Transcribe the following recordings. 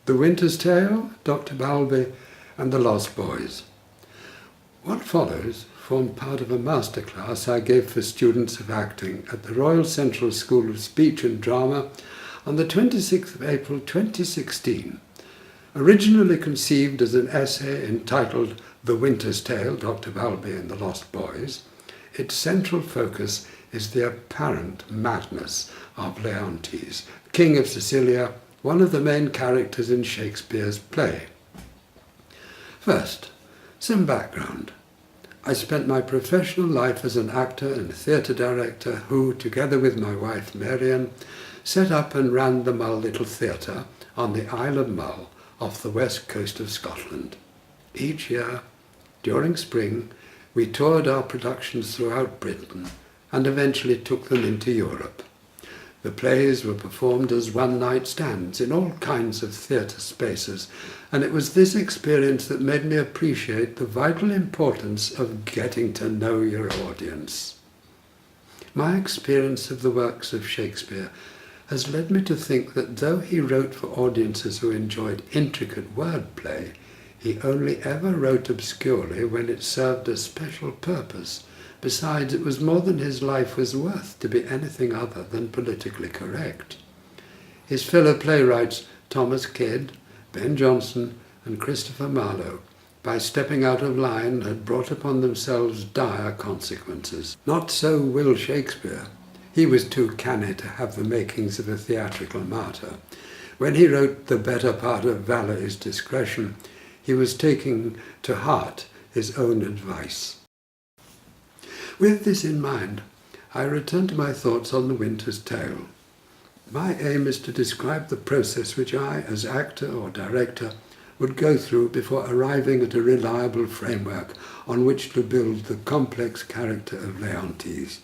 The Winter's Tale, Dr. Bowlby, and The Lost Boys. What follows formed part of a masterclass I gave for students of acting at the Royal Central School of Speech and Drama on the 26th of April 2016. Originally conceived as an essay entitled The Winter's Tale, Dr. Bowlby and the Lost Boys, its central focus is the apparent madness of Leontes, King of Sicilia, one of the main characters in Shakespeare's play. First, some background. I spent my professional life as an actor and theatre director who, together with my wife Marian, set up and ran the Mull Little Theatre on the Isle of Mull off the west coast of Scotland. Each year, during spring, we toured our productions throughout Britain and eventually took them into Europe. The plays were performed as one-night stands in all kinds of theatre spaces, and it was this experience that made me appreciate the vital importance of getting to know your audience. My experience of the works of Shakespeare has led me to think that though he wrote for audiences who enjoyed intricate wordplay, he only ever wrote obscurely when it served a special purpose. Besides, it was more than his life was worth to be anything other than politically correct. His fellow playwrights Thomas Kidd, Ben Jonson and Christopher Marlowe, by stepping out of line, had brought upon themselves dire consequences. Not so Will Shakespeare. He was too canny to have the makings of a theatrical martyr. When he wrote The Better Part of Valour is Discretion, he was taking to heart his own advice. With this in mind, I return to my thoughts on The Winter's Tale. My aim is to describe the process which I, as actor or director, would go through before arriving at a reliable framework on which to build the complex character of Leontes.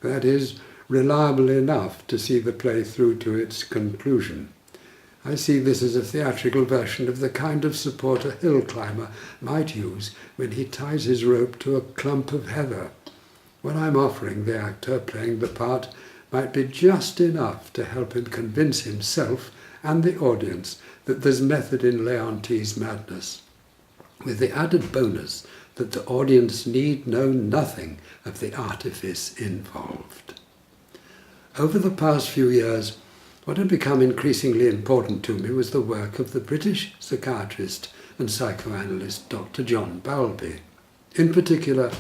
That is, reliable enough to see the play through to its conclusion. I see this as a theatrical version of the kind of support a hill climber might use when he ties his rope to a clump of heather. What I'm offering the actor playing the part might be just enough to help him convince himself and the audience that there's method in Leontes' madness, with the added bonus that the audience need know nothing of the artifice involved. Over the past few years, what had become increasingly important to me was the work of the British psychiatrist and psychoanalyst Dr. John Bowlby. In particular,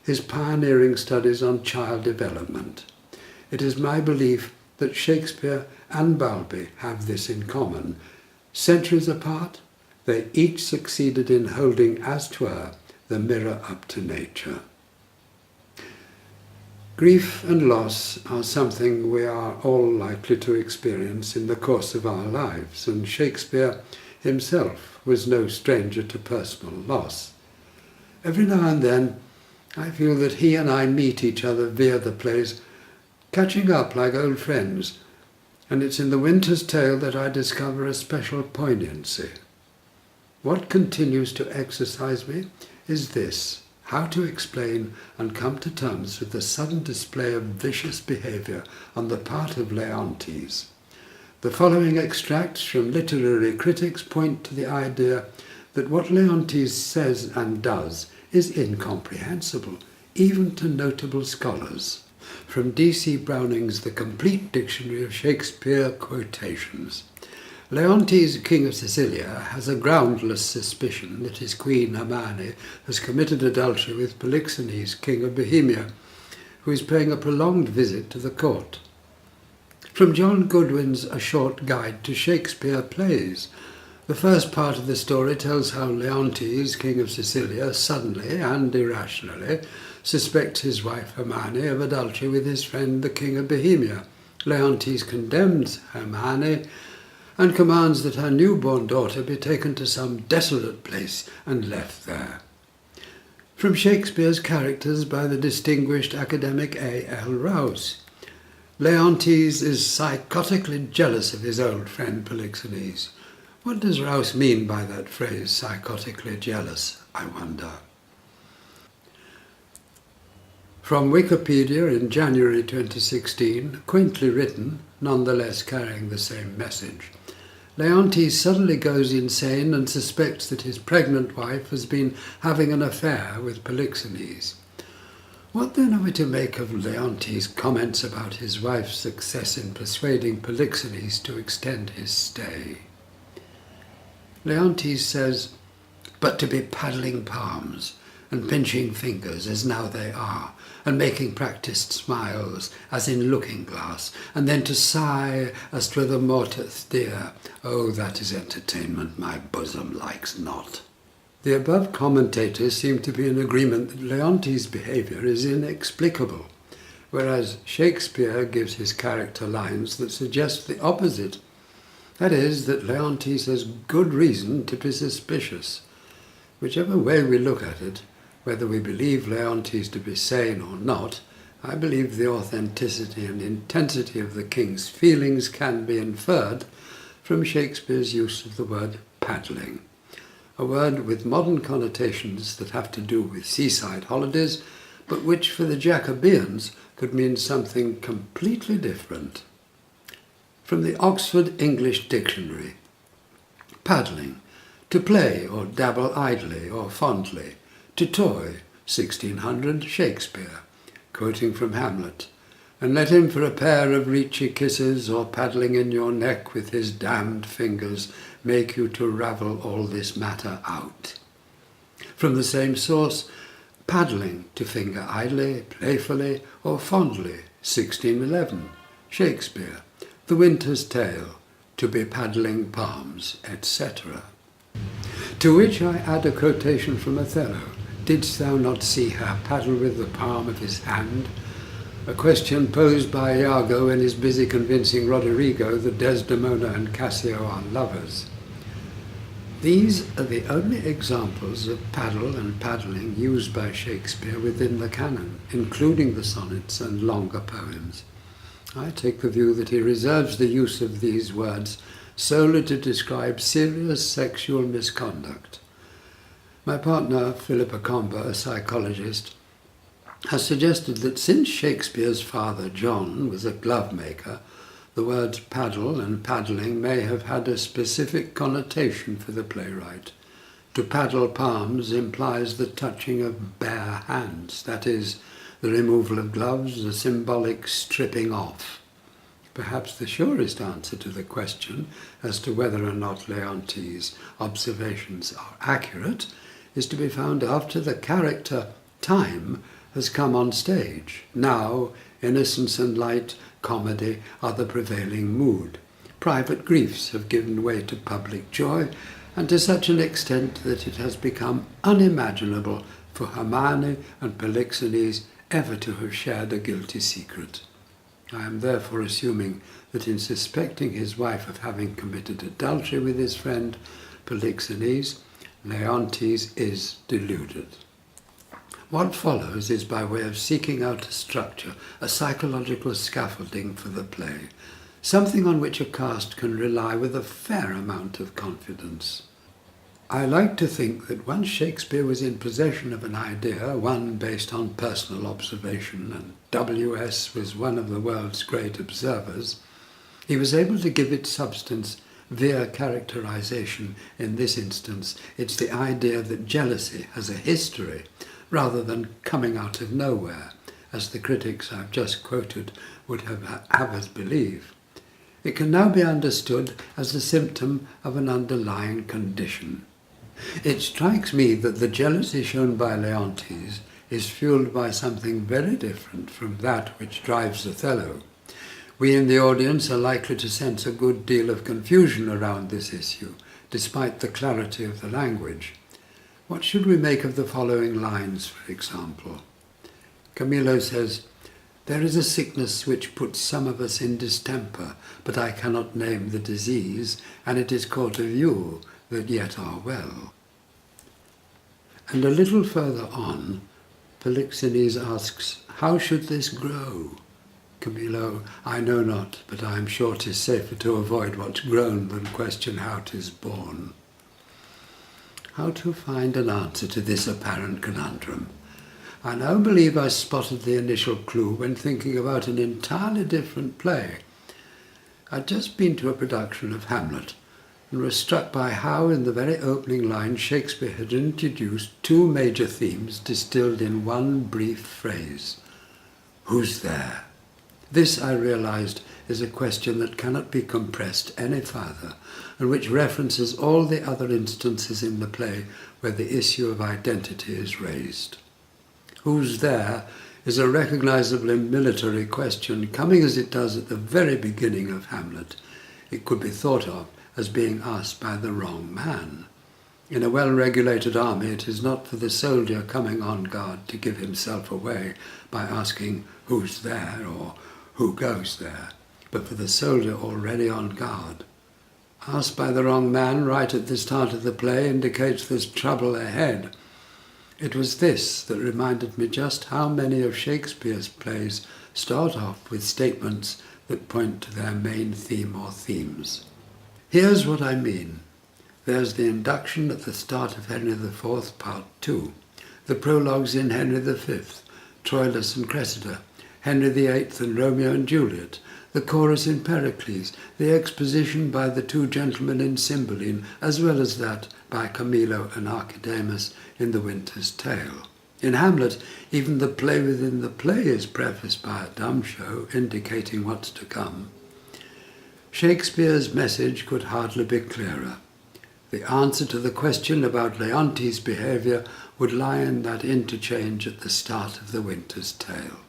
his pioneering studies on child development. It is my belief that Shakespeare and Bowlby have this in common. Centuries apart, they each succeeded in holding, as 'twere, the mirror up to nature. Grief and loss are something we are all likely to experience in the course of our lives, and Shakespeare himself was no stranger to personal loss. Every now and then, I feel that he and I meet each other via the plays, catching up like old friends, and it's in The Winter's Tale that I discover a special poignancy. What continues to exercise me is this: how to explain and come to terms with the sudden display of vicious behaviour on the part of Leontes. The following extracts from literary critics point to the idea that what Leontes says and does is incomprehensible, even to notable scholars. From D.C. Browning's The Complete Dictionary of Shakespeare Quotations. Leontes, King of Sicilia, has a groundless suspicion that his queen Hermione has committed adultery with Polixenes, King of Bohemia, who is paying a prolonged visit to the court. From John Goodwin's A Short Guide to Shakespeare Plays, the first part of the story tells how Leontes, King of Sicilia, suddenly and irrationally suspects his wife Hermione of adultery with his friend the King of Bohemia. Leontes condemns Hermione and commands that her newborn daughter be taken to some desolate place and left there. From Shakespeare's Characters by the distinguished academic A.L. Rouse, Leontes is psychotically jealous of his old friend Polixenes. What does Rouse mean by that phrase, psychotically jealous, I wonder? From Wikipedia in January 2016, quaintly written, nonetheless carrying the same message. Leontes suddenly goes insane and suspects that his pregnant wife has been having an affair with Polixenes. What then are we to make of Leontes' comments about his wife's success in persuading Polixenes to extend his stay? Leontes says, "But to be paddling palms and pinching fingers as now they are, and making practised smiles as in looking-glass, and then to sigh as 'twere morteth dear, oh, that is entertainment my bosom likes not." The above commentators seem to be in agreement that Leontes' behaviour is inexplicable, whereas Shakespeare gives his character lines that suggest the opposite. That is, that Leontes has good reason to be suspicious. Whichever way we look at it, whether we believe Leontes to be sane or not, I believe the authenticity and intensity of the king's feelings can be inferred from Shakespeare's use of the word paddling, a word with modern connotations that have to do with seaside holidays, but which for the Jacobeans could mean something completely different. From the Oxford English Dictionary, paddling, to play or dabble idly or fondly, to toy, 1600 Shakespeare, quoting from Hamlet, and let him for a pair of reachy kisses or paddling in your neck with his damned fingers make you to ravel all this matter out. From the same source, paddling, to finger idly, playfully or fondly, 1611 Shakespeare, The Winter's Tale, to be paddling palms, etc. To which I add a quotation from Othello, "Didst thou not see her paddle with the palm of his hand?" A question posed by Iago when he's busy convincing Roderigo that Desdemona and Cassio are lovers. These are the only examples of paddle and paddling used by Shakespeare within the canon, including the sonnets and longer poems. I take the view that he reserves the use of these words solely to describe serious sexual misconduct. My partner, Philippa Comber, a psychologist, has suggested that since Shakespeare's father, John, was a glove maker, the words paddle and paddling may have had a specific connotation for the playwright. To paddle palms implies the touching of bare hands, that is, the removal of gloves, a symbolic stripping off. Perhaps the surest answer to the question as to whether or not Leontes' observations are accurate is to be found after the character Time has come on stage. Now, innocence and light comedy are the prevailing mood. Private griefs have given way to public joy, and to such an extent that it has become unimaginable for Hermione and Polixenes ever to have shared a guilty secret. I am therefore assuming that in suspecting his wife of having committed adultery with his friend Polixenes, Leontes is deluded. What follows is by way of seeking out a structure, a psychological scaffolding for the play, something on which a cast can rely with a fair amount of confidence. I like to think that once Shakespeare was in possession of an idea, one based on personal observation, and W.S. was one of the world's great observers, he was able to give it substance via characterization. In this instance, it's the idea that jealousy has a history, rather than coming out of nowhere, as the critics I've just quoted would have us believe. It can now be understood as the symptom of an underlying condition. It strikes me that the jealousy shown by Leontes is fueled by something very different from that which drives Othello. We in the audience are likely to sense a good deal of confusion around this issue, despite the clarity of the language. What should we make of the following lines, for example? Camillo says, "There is a sickness which puts some of us in distemper, but I cannot name the disease, and it is caught of you that yet are well." And a little further on, Polixenes asks, "How should this grow?" Camillo, "I know not, but I am sure 'tis safer to avoid what's grown than question how 'tis born." How to find an answer to this apparent conundrum? I now believe I spotted the initial clue when thinking about an entirely different play. I'd just been to a production of Hamlet, and was struck by how in the very opening line Shakespeare had introduced two major themes distilled in one brief phrase. Who's there? This, I realized, is a question that cannot be compressed any further, and which references all the other instances in the play where the issue of identity is raised. Who's there is a recognizably military question, coming as it does at the very beginning of Hamlet. It could be thought of as being asked by the wrong man. In a well-regulated army, it is not for the soldier coming on guard to give himself away by asking who's there or who goes there, but for the soldier already on guard. Asked by the wrong man right at the start of the play indicates there's trouble ahead. It was this that reminded me just how many of Shakespeare's plays start off with statements that point to their main theme or themes. Here's what I mean. There's the induction at the start of Henry IV, Part 2, the prologues in Henry V, Troilus and Cressida, Henry VIII and Romeo and Juliet, the chorus in Pericles, the exposition by the two gentlemen in Cymbeline, as well as that by Camillo and Archidamus in The Winter's Tale. In Hamlet, even the play within the play is prefaced by a dumb show indicating what's to come. Shakespeare's message could hardly be clearer. The answer to the question about Leontes' behaviour would lie in that interchange at the start of The Winter's Tale.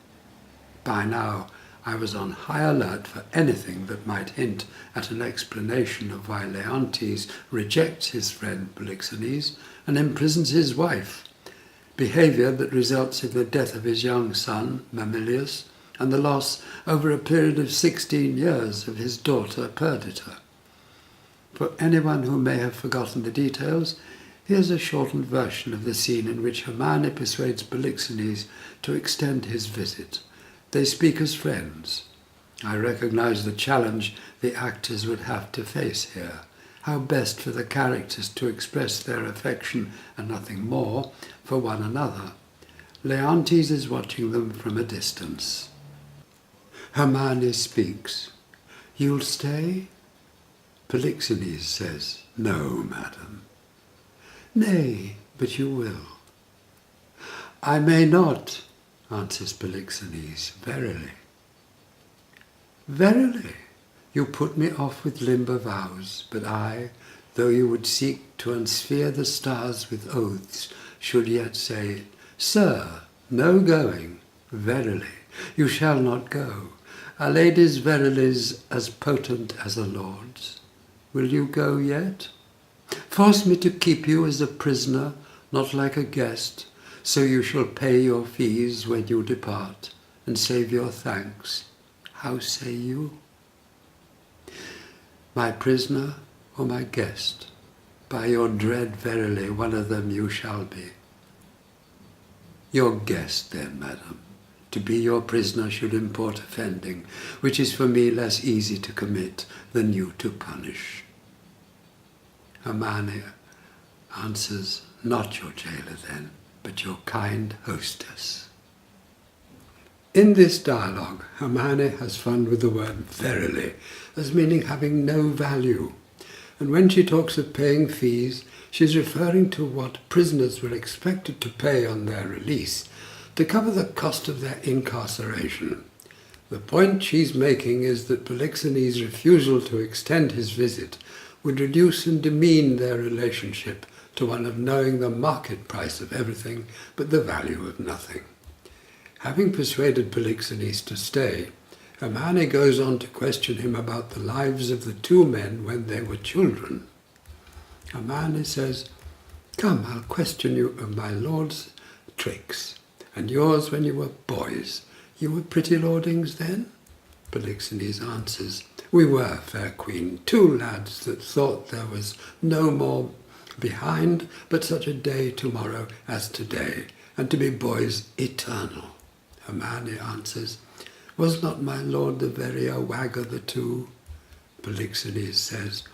By now, I was on high alert for anything that might hint at an explanation of why Leontes rejects his friend Polixenes and imprisons his wife, behaviour that results in the death of his young son, Mamillius, and the loss over a period of 16 years of his daughter, Perdita. For anyone who may have forgotten the details, here's a shortened version of the scene in which Hermione persuades Polixenes to extend his visit. They speak as friends. I recognize the challenge the actors would have to face here. How best for the characters to express their affection and nothing more for one another. Leontes is watching them from a distance. Hermione speaks. You'll stay? Polixenes says, No, madam. Nay, but you will. I may not, answers Polixenes, verily. Verily, you put me off with limber vows, but I, though you would seek to unsphere the stars with oaths, should yet say, Sir, no going, verily, you shall not go. A lady's verily's as potent as a lord's. Will you go yet? Force me to keep you as a prisoner, not like a guest, so you shall pay your fees when you depart, and save your thanks. How say you? My prisoner or my guest? By your dread verily, one of them you shall be. Your guest then, madam. To be your prisoner should import offending, which is for me less easy to commit than you to punish. Hermione answers, Not your jailer then, but your kind hostess. In this dialogue, Hermione has fun with the word verily, as meaning having no value. And when she talks of paying fees, she's referring to what prisoners were expected to pay on their release to cover the cost of their incarceration. The point she's making is that Polixenes' refusal to extend his visit would reduce and demean their relationship to one of knowing the market price of everything but the value of nothing. Having persuaded Polixenes to stay, Hermione goes on to question him about the lives of the two men when they were children. Hermione says, Come, I'll question you of my lord's tricks, and yours when you were boys. You were pretty lordings then? Polixenes answers, We were, fair queen, two lads that thought there was no more behind but such a day tomorrow as today, and to be boys eternal. Hermione answers, Was not my lord the verier wag of the two? Polixenes says,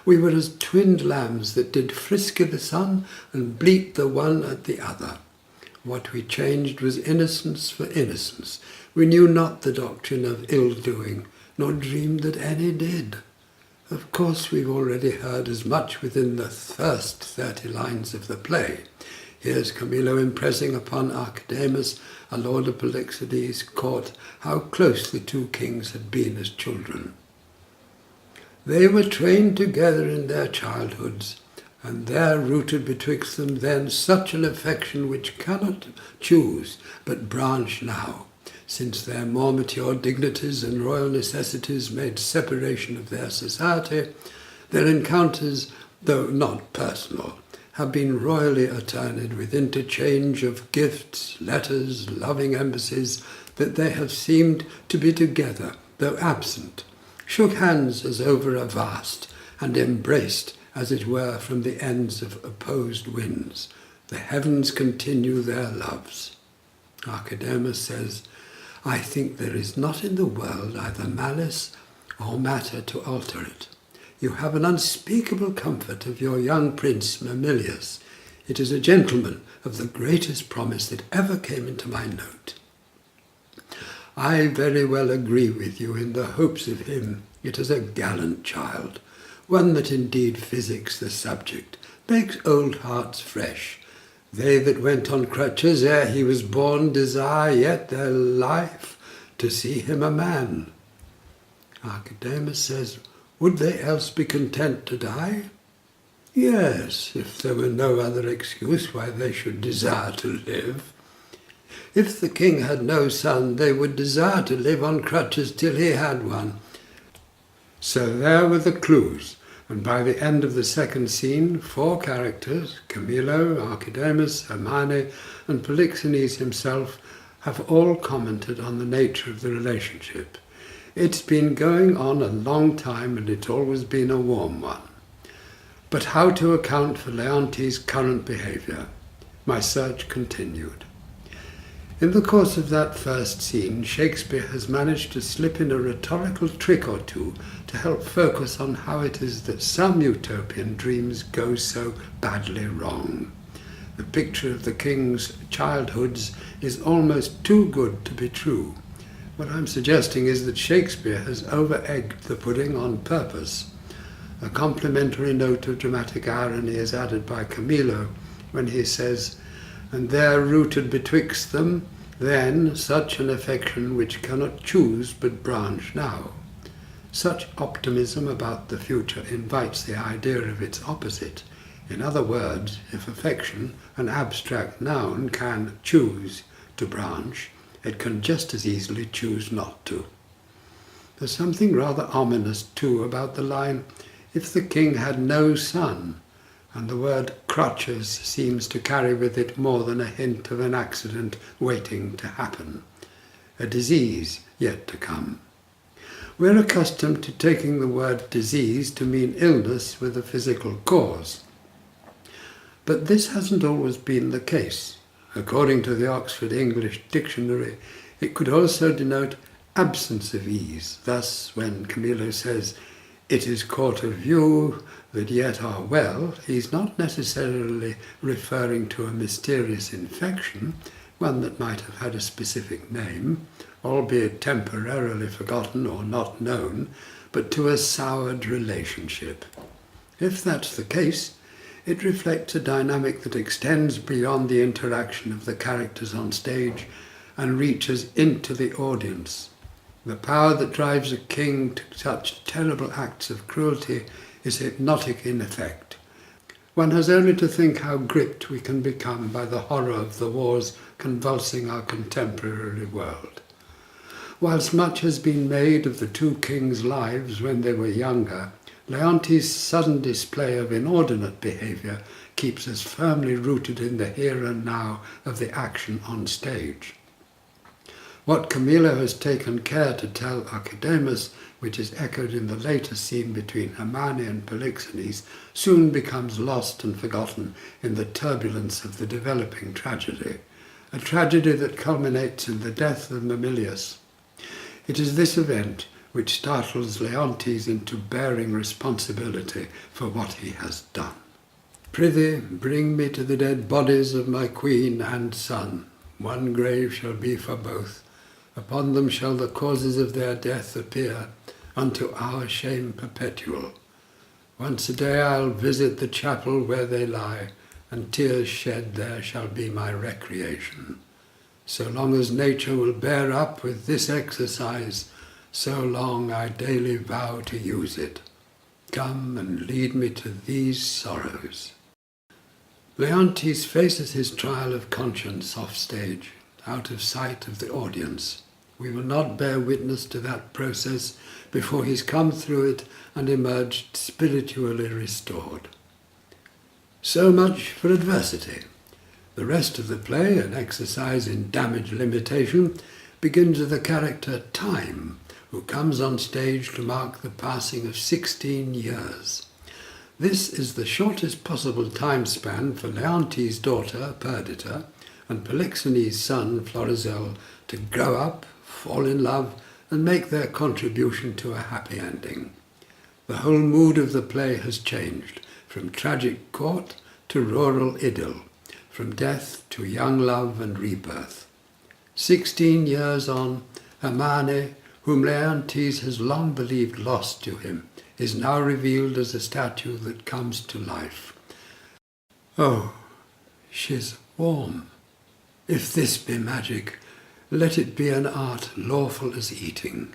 We were as twinned lambs that did frisk i' the sun and bleat the one at the other. What we changed was innocence for innocence. We knew not the doctrine of ill-doing, nor dreamed that any did. Of course, we've already heard as much within the first 30 lines of the play. Here's Camillo impressing upon Archidamus, a lord of Polixenes' court, how close the two kings had been as children. They were trained together in their childhoods, and there rooted betwixt them then such an affection which cannot choose but branch now, since their more mature dignities and royal necessities made separation of their society. Their encounters, though not personal, have been royally attorneyed with interchange of gifts, letters, loving embassies, that they have seemed to be together, though absent, shook hands as over a vast, and embraced, as it were, from the ends of opposed winds. The heavens continue their loves. Archidamus says, I think there is not in the world either malice or matter to alter it. You have an unspeakable comfort of your young prince Mamilius. It is a gentleman of the greatest promise that ever came into my note. I very well agree with you in the hopes of him. It is a gallant child, one that indeed physics the subject, makes old hearts fresh. They that went on crutches ere he was born desire yet their life to see him a man. Archidamus says, would they else be content to die? Yes, if there were no other excuse why they should desire to live. If the king had no son, they would desire to live on crutches till he had one. So there were the clues, and by the end of the second scene, 4 characters, Camillo, Archidamus, Hermione, and Polixenes himself, have all commented on the nature of the relationship. It's been going on a long time, and it's always been a warm one. But how to account for Leontes' current behaviour? My search continued. In the course of that first scene, Shakespeare has managed to slip in a rhetorical trick or two to help focus on how it is that some utopian dreams go so badly wrong. The picture of the king's childhoods is almost too good to be true. What I'm suggesting is that Shakespeare has over-egged the pudding on purpose. A complimentary note of dramatic irony is added by Camillo when he says, and there rooted betwixt them then such an affection which cannot choose but branch now. Such optimism about the future invites the idea of its opposite. In other words, if affection, an abstract noun, can choose to branch, it can just as easily choose not to. There's something rather ominous too about the line, if the king had no son, and the word crutches seems to carry with it more than a hint of an accident waiting to happen, a disease yet to come. We're accustomed to taking the word disease to mean illness with a physical cause. But this hasn't always been the case. According to the Oxford English Dictionary, it could also denote absence of ease. Thus, when Camillo says, it is caught of view that yet are well, he's not necessarily referring to a mysterious infection, one that might have had a specific name, albeit temporarily forgotten or not known, but to a soured relationship. If that's the case, it reflects a dynamic that extends beyond the interaction of the characters on stage and reaches into the audience. The power that drives a king to such terrible acts of cruelty is hypnotic in effect. One has only to think how gripped we can become by the horror of the wars convulsing our contemporary world. Whilst much has been made of the two kings' lives when they were younger, Leontes' sudden display of inordinate behaviour keeps us firmly rooted in the here and now of the action on stage. What Camillo has taken care to tell Archidamus, which is echoed in the later scene between Hermione and Polixenes, soon becomes lost and forgotten in the turbulence of the developing tragedy, a tragedy that culminates in the death of Mamilius. It is this event which startles Leontes into bearing responsibility for what he has done. Prithee, bring me to the dead bodies of my queen and son. One grave shall be for both. Upon them shall the causes of their death appear, unto our shame perpetual. Once a day I'll visit the chapel where they lie, and tears shed there shall be my recreation. So long as nature will bear up with this exercise, so long I daily vow to use it. Come and lead me to these sorrows. Leontes faces his trial of conscience off stage, out of sight of the audience. We will not bear witness to that process before he's come through it and emerged spiritually restored. So much for adversity. The rest of the play, an exercise in damage limitation, begins with the character Time, who comes on stage to mark the passing of 16 years. This is the shortest possible time span for Leontes' daughter, Perdita, and Polixenes' son, Florizel, to grow up, fall in love, and make their contribution to a happy ending. The whole mood of the play has changed, from tragic court to rural idyll, from death to young love and rebirth. 16 years on, Hermione, whom Leontes has long believed lost to him, is now revealed as a statue that comes to life. Oh, she's warm. If this be magic, let it be an art lawful as eating.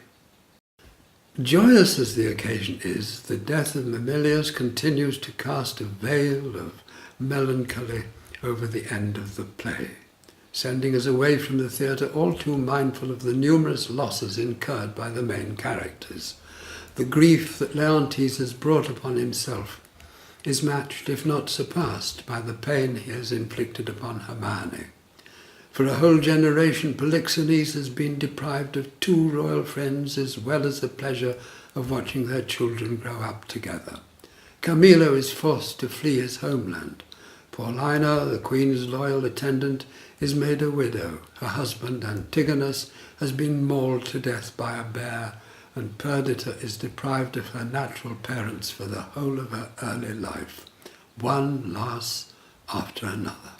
Joyous as the occasion is, the death of Mamillius continues to cast a veil of melancholy over the end of the play, sending us away from the theatre all too mindful of the numerous losses incurred by the main characters. The grief that Leontes has brought upon himself is matched, if not surpassed, by the pain he has inflicted upon Hermione. For a whole generation, Polixenes has been deprived of two royal friends as well as the pleasure of watching their children grow up together. Camillo is forced to flee his homeland. Paulina, the queen's loyal attendant, is made a widow. Her husband, Antigonus, has been mauled to death by a bear, and Perdita is deprived of her natural parents for the whole of her early life, one loss after another.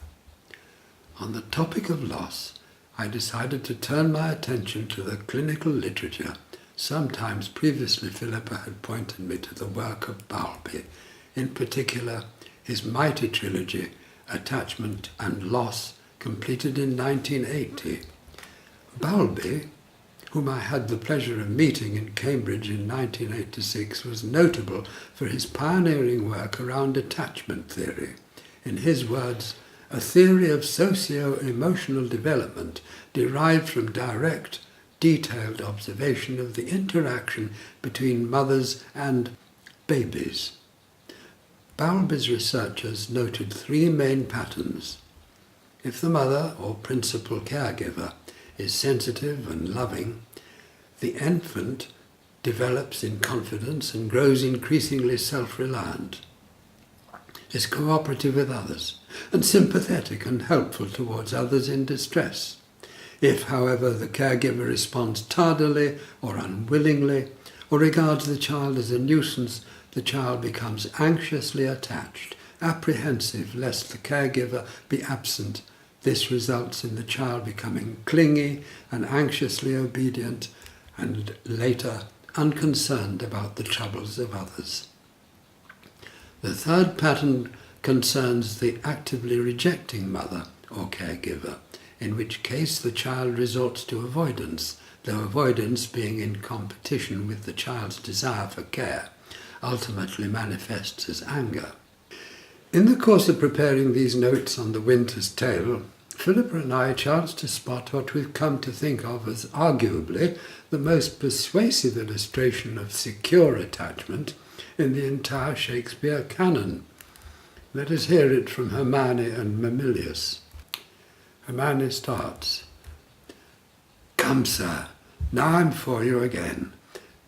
On the topic of loss, I decided to turn my attention to the clinical literature. Sometimes previously Philippa had pointed me to the work of Bowlby, in particular his mighty trilogy, Attachment and Loss, completed in 1980. Bowlby, whom I had the pleasure of meeting in Cambridge in 1986, was notable for his pioneering work around attachment theory. In his words, a theory of socio-emotional development derived from direct, detailed observation of the interaction between mothers and babies. Bowlby's researchers noted three main patterns. If the mother, or principal caregiver, is sensitive and loving, the infant develops in confidence and grows increasingly self-reliant, is cooperative with others, and sympathetic and helpful towards others in distress. If, however, the caregiver responds tardily or unwillingly, or regards the child as a nuisance, the child becomes anxiously attached, apprehensive lest the caregiver be absent. This results in the child becoming clingy and anxiously obedient, and later unconcerned about the troubles of others. The third pattern concerns the actively rejecting mother or caregiver, in which case the child resorts to avoidance, though avoidance, being in competition with the child's desire for care, ultimately manifests as anger. In the course of preparing these notes on the Winter's Tale, Philippa and I chanced to spot what we've come to think of as arguably the most persuasive illustration of secure attachment in the entire Shakespeare canon. Let us hear it from Hermione and Mamillius. Hermione starts. "Come, sir, now I'm for you again.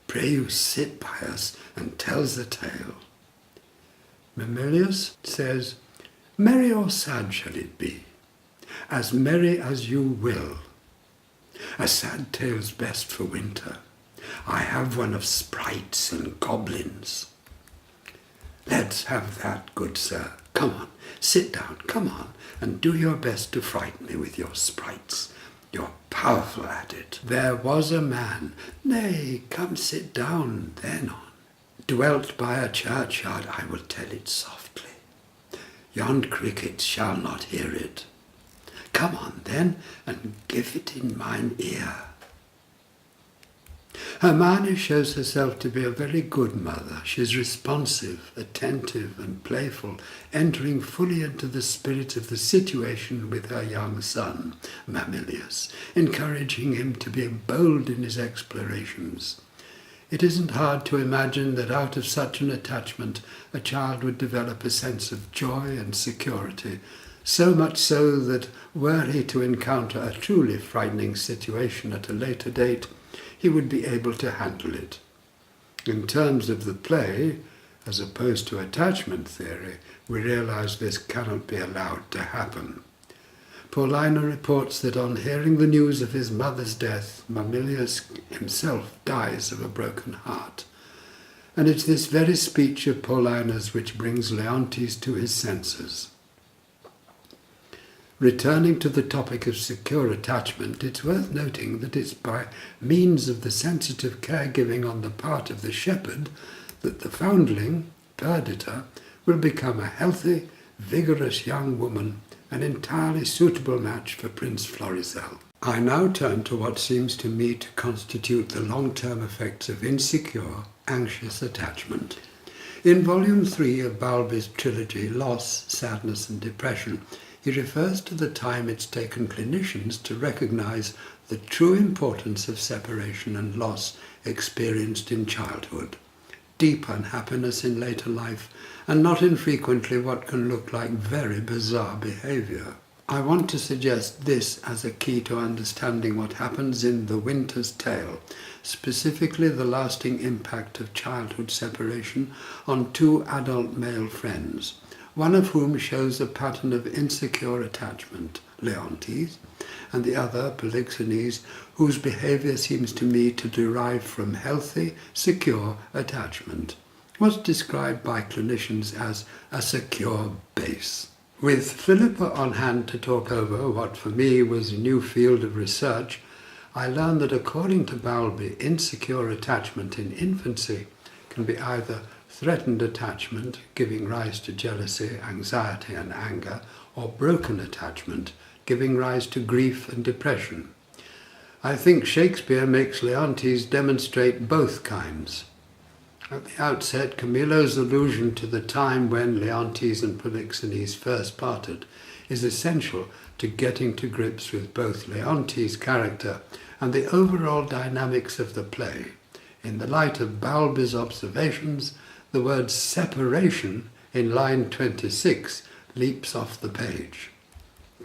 Pray you sit by us and tell us the tale." Mamillius says, "Merry or sad shall it be? As merry as you will. A sad tale's best for winter. I have one of sprites and goblins." "Let's have that, good sir. Come on, sit down, come on, and do your best to frighten me with your sprites. You're powerful at it. There was a man, nay, come sit down then on, dwelt by a churchyard, I will tell it softly. Yond crickets shall not hear it. Come on then, and give it in mine ear. Hermione shows herself to be a very good mother. She's responsive, attentive and playful, entering fully into the spirit of the situation with her young son, Mamilius, encouraging him to be bold in his explorations. It isn't hard to imagine that out of such an attachment a child would develop a sense of joy and security, so much so that were he to encounter a truly frightening situation at a later date, he would be able to handle it. In terms of the play, as opposed to attachment theory, we realize this cannot be allowed to happen. Paulina reports that on hearing the news of his mother's death, Mamilius himself dies of a broken heart. And it's this very speech of Paulina's which brings Leontes to his senses. Returning to the topic of secure attachment, it's worth noting that it's by means of the sensitive caregiving on the part of the shepherd that the foundling, Perdita, will become a healthy, vigorous young woman, an entirely suitable match for Prince Florizel. I now turn to what seems to me to constitute the long-term effects of insecure, anxious attachment. In Volume 3 of Bowlby's trilogy, Loss, Sadness and Depression, he refers to the time it's taken clinicians to recognize the true importance of separation and loss experienced in childhood, deep unhappiness in later life, and not infrequently what can look like very bizarre behavior. I want to suggest this as a key to understanding what happens in The Winter's Tale, specifically the lasting impact of childhood separation on two adult male friends, one of whom shows a pattern of insecure attachment, Leontes, and the other, Polixenes, whose behaviour seems to me to derive from healthy, secure attachment, what's described by clinicians as a secure base. With Philippa on hand to talk over what for me was a new field of research, I learned that according to Bowlby, insecure attachment in infancy can be either threatened attachment, giving rise to jealousy, anxiety and anger, or broken attachment, giving rise to grief and depression. I think Shakespeare makes Leontes demonstrate both kinds. At the outset, Camillo's allusion to the time when Leontes and Polixenes first parted is essential to getting to grips with both Leontes' character and the overall dynamics of the play. In the light of Bowlby's observations, the word separation in line 26 leaps off the page.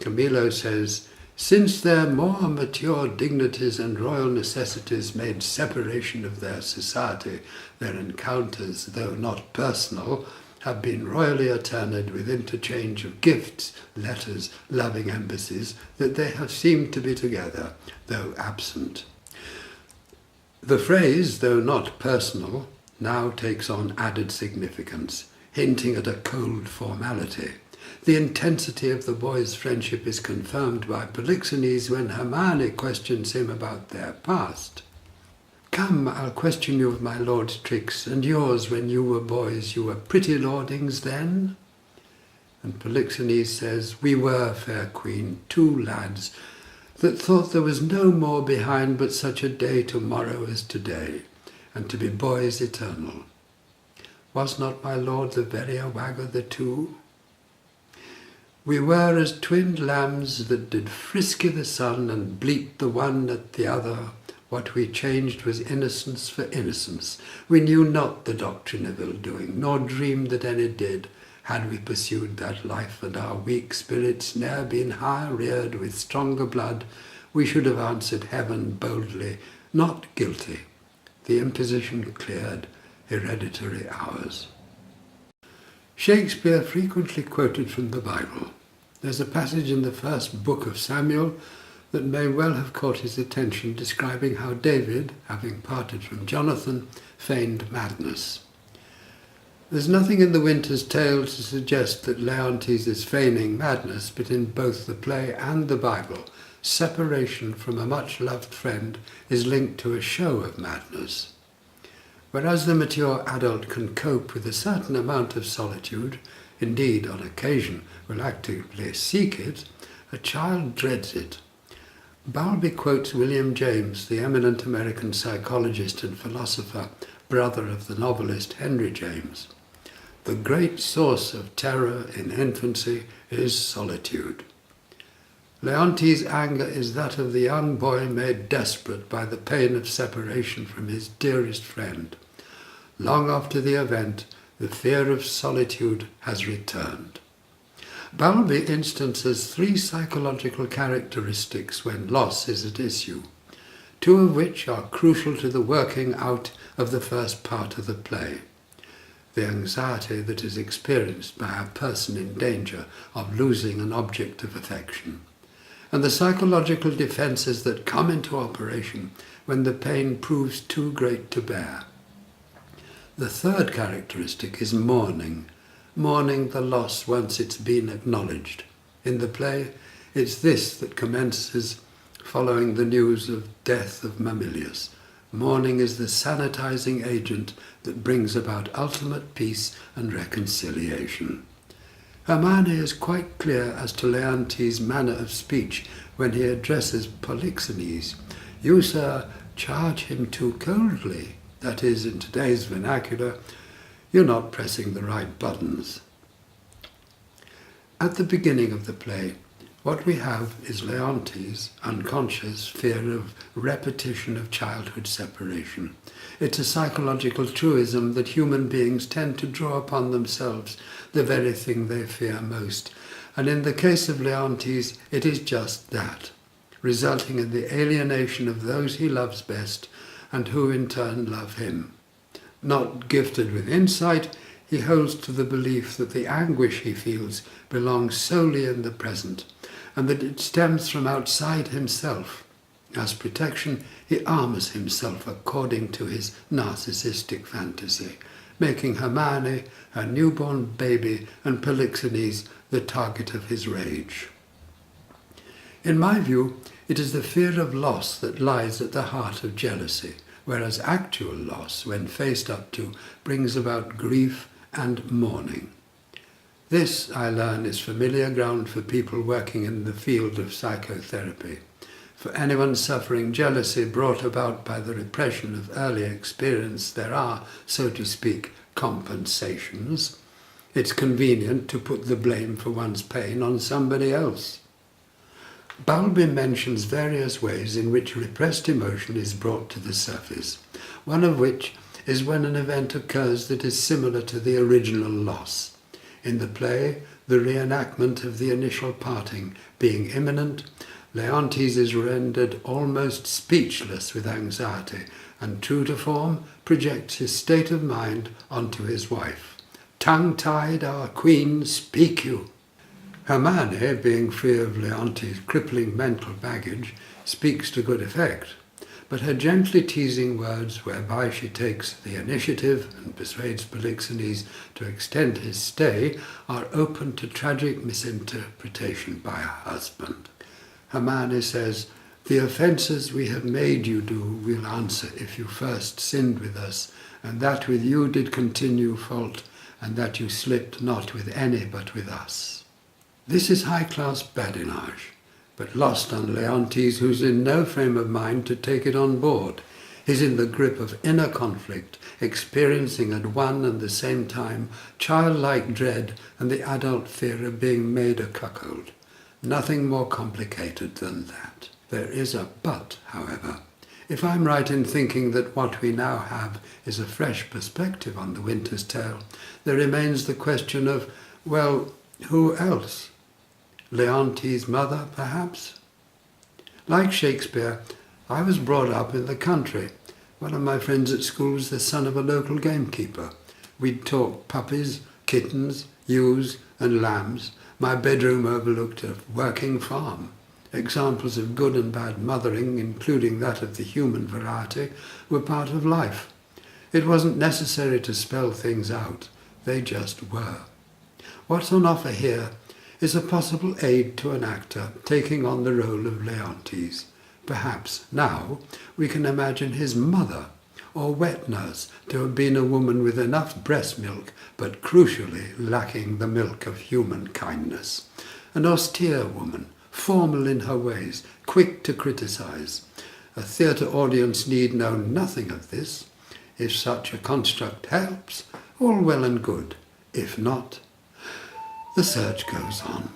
Camillo says, "Since their more mature dignities and royal necessities made separation of their society, their encounters, though not personal, have been royally attended with interchange of gifts, letters, loving embassies, that they have seemed to be together, though absent." The phrase, though not personal, now takes on added significance, hinting at a cold formality. The intensity of the boys' friendship is confirmed by Polixenes when Hermione questions him about their past. "Come, I'll question you of my lord's tricks, and yours when you were boys. You were pretty lordings then?" And Polixenes says, "We were, fair queen, two lads, that thought there was no more behind but such a day tomorrow as today, and to be boys eternal. Was not my lord the verier wag of the two? We were as twinned lambs that did frisky the sun and bleat the one at the other. What we changed was innocence for innocence. We knew not the doctrine of ill-doing, nor dreamed that any did. Had we pursued that life, and our weak spirits ne'er been higher reared with stronger blood, we should have answered heaven boldly, not guilty. The imposition cleared, hereditary ours." Shakespeare frequently quoted from the Bible. There's a passage in the first book of Samuel that may well have caught his attention, describing how David, having parted from Jonathan, feigned madness. There's nothing in The Winter's Tale to suggest that Leontes is feigning madness, but in both the play and the Bible, separation from a much-loved friend is linked to a show of madness. Whereas the mature adult can cope with a certain amount of solitude, indeed on occasion will actively seek it, a child dreads it. Bowlby quotes William James, the eminent American psychologist and philosopher, brother of the novelist Henry James. The great source of terror in infancy is solitude. Leontes' anger is that of the young boy made desperate by the pain of separation from his dearest friend. Long after the event, the fear of solitude has returned. Bowlby instances 3 psychological characteristics when loss is at issue, 2 of which are crucial to the working out of the first part of the play. The anxiety that is experienced by a person in danger of losing an object of affection, and the psychological defences that come into operation when the pain proves too great to bear. The third characteristic is mourning the loss once it's been acknowledged. In the play, it's this that commences following the news of death of Mamilius. Mourning is the sanitizing agent that brings about ultimate peace and reconciliation. Hermione is quite clear as to Leontes' manner of speech when he addresses Polixenes. "You, sir, charge him too coldly." That is, in today's vernacular, "You're not pressing the right buttons." At the beginning of the play, what we have is Leontes' unconscious fear of repetition of childhood separation. It's a psychological truism that human beings tend to draw upon themselves the very thing they fear most. And in the case of Leontes, it is just that, resulting in the alienation of those he loves best and who in turn love him. Not gifted with insight, he holds to the belief that the anguish he feels belongs solely in the present, and that it stems from outside himself. As protection, he armors himself according to his narcissistic fantasy, making Hermione, her newborn baby, and Polixenes the target of his rage. In my view, it is the fear of loss that lies at the heart of jealousy, whereas actual loss, when faced up to, brings about grief and mourning. This, I learn, is familiar ground for people working in the field of psychotherapy. For anyone suffering jealousy brought about by the repression of earlier experience, there are, so to speak, compensations. It's convenient to put the blame for one's pain on somebody else. Bowlby mentions various ways in which repressed emotion is brought to the surface, one of which is when an event occurs that is similar to the original loss. In the play, the reenactment of the initial parting being imminent, Leontes is rendered almost speechless with anxiety, and true to form, projects his state of mind onto his wife. "Tongue-tied, our queen, speak you." Hermione, being free of Leontes' crippling mental baggage, speaks to good effect, but her gently teasing words, whereby she takes the initiative and persuades Polixenes to extend his stay, are open to tragic misinterpretation by her husband. Hermione says, "The offences we have made you do we'll answer if you first sinned with us, and that with you did continue fault, and that you slipped not with any but with us." This is high-class badinage, but lost on Leontes, who's in no frame of mind to take it on board. He's in the grip of inner conflict, experiencing at one and the same time childlike dread and the adult fear of being made a cuckold. Nothing more complicated than that. There is a but, however. If I'm right in thinking that what we now have is a fresh perspective on the Winter's Tale, there remains the question of, well, who else? Leontes' mother, perhaps? Like Shakespeare, I was brought up in the country. One of my friends at school was the son of a local gamekeeper. We'd talk puppies, kittens, ewes and lambs. My bedroom overlooked a working farm. Examples of good and bad mothering, including that of the human variety, were part of life. It wasn't necessary to spell things out. They just were. What's on offer here is a possible aid to an actor taking on the role of Leontes. Perhaps now we can imagine his mother or wet nurse to have been a woman with enough breast milk, but crucially lacking the milk of human kindness. An austere woman, formal in her ways, quick to criticize. A theatre audience need know nothing of this. If such a construct helps, all well and good. If not, the search goes on.